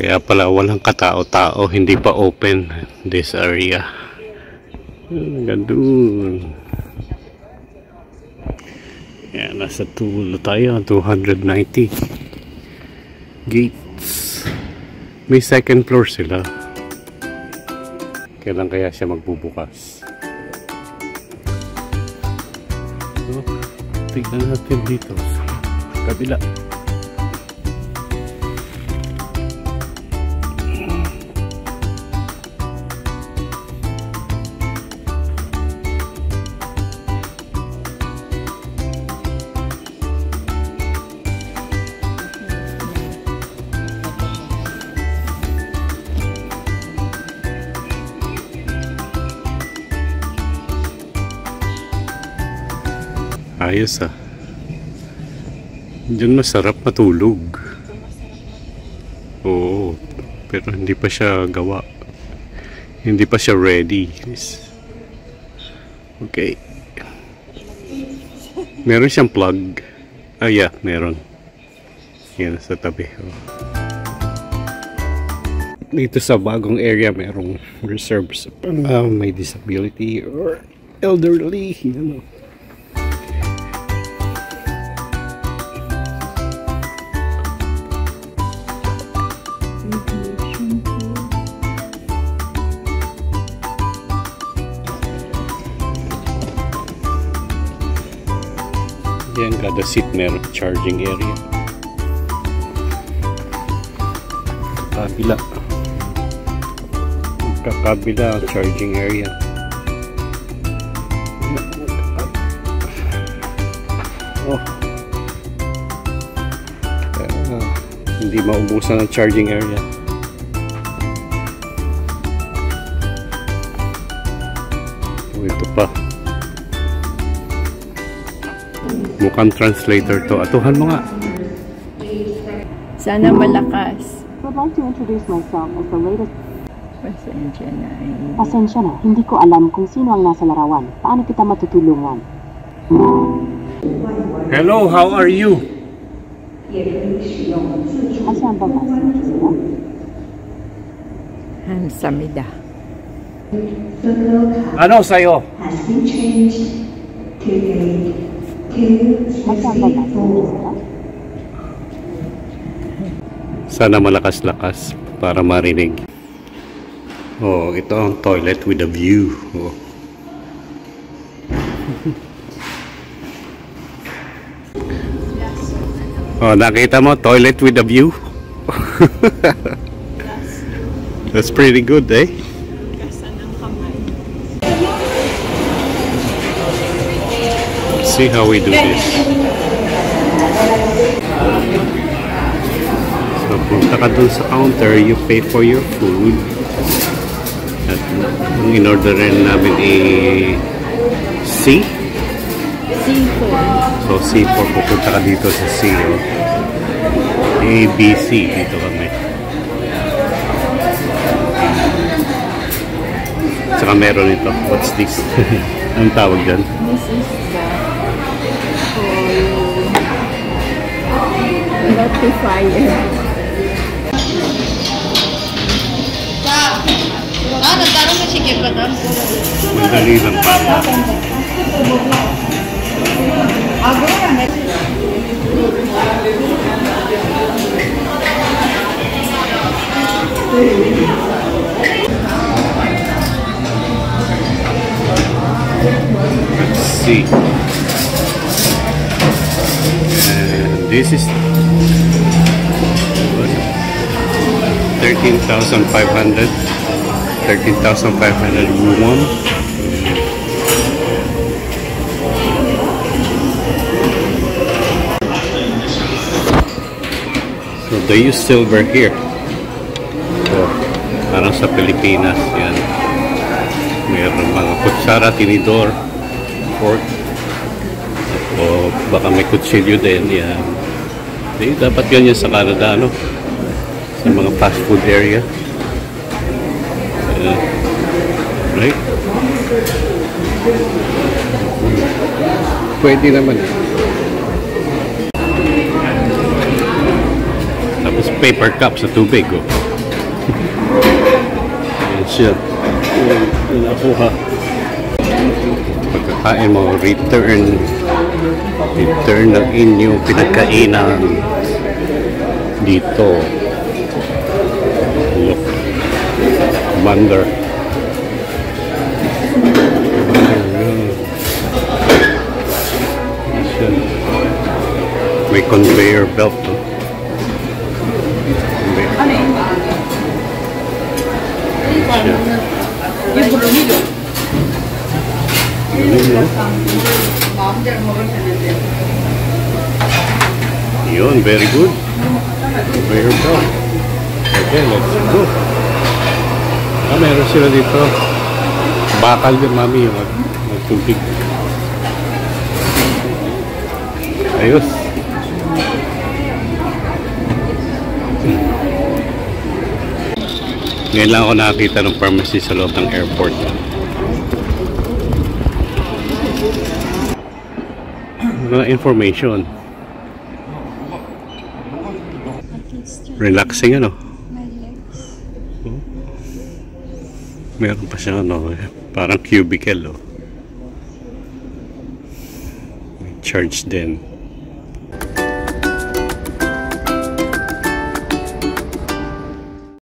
Kaya pala walang katao-tao, hindi pa open this area. Gandun. Yan, nasa tulo tayo, 290 gates. May second floor sila. Kailan kaya siya magbubukas? So, tignan natin dito sa kabila. Ayos ah. Diyan masarap matulog. Oo. Pero hindi pa siya gawa. Hindi pa siya ready. Okay. Meron siyang plug. Ah yeah, meron. Yan sa tabi. Oh. Dito sa bagong area merong reserves pang may disability or elderly. You know. Yan, kada seat meron charging area. Kabila. Kakabila ang charging area. Oh. Hindi maubusan ang charging area. Oh, ito pa. Mukhang translator to. Atuhan mo nga. Sana malakas. Would like to introduce myself as the latest... Pasensya na. Pasensya na. Hindi ko alam kung sino ang nasa larawan. Paano kita matutulungan? Hello, how are you? Asan ba sila? Hansamida. Ano sa'yo? Sana malakas-lakas para marinig. Oh, ito ang toilet with a view. Oh. Oh, nakita mo toilet with a view? That's pretty good, eh? See how we do this. So, punta ka dun sa counter, you pay for your food. At in-order rin namin C? C4. So, C4, pupunta ka dito sa C. Oh. A, B, C. Dito kami. Saka meron ito. What's this? Anong tawag dyan? This is the notifier. Madali lang pala. Let's see. And this is 13,500. 13,500 won. So they use silver here. So, parang sa Pilipinas yan. Mayroon mga kutsara, tinidor, fork. O baka may kutsilyo din yan. Dapat ganyan sa Canada, ano? Sa mga fast food area. Right? Pwede naman. Tapos paper cup sa tubig. Oh. Yan siya. Yung nakuha. Pagkakain mo, return ng inyong pinagkainan dito. Look, commander. May conveyor belt. Yun, very good. Conveyor belt. Okay, let's go. Meron sila dito. Bakal din, mami, yung magtubig. Ayos. Ngayon lang ako nakakita ng pharmacy sa loob ng airport. Mga information. Relaxing, ano? Meron pa siyang ano, parang cubicle, oh. May charge din.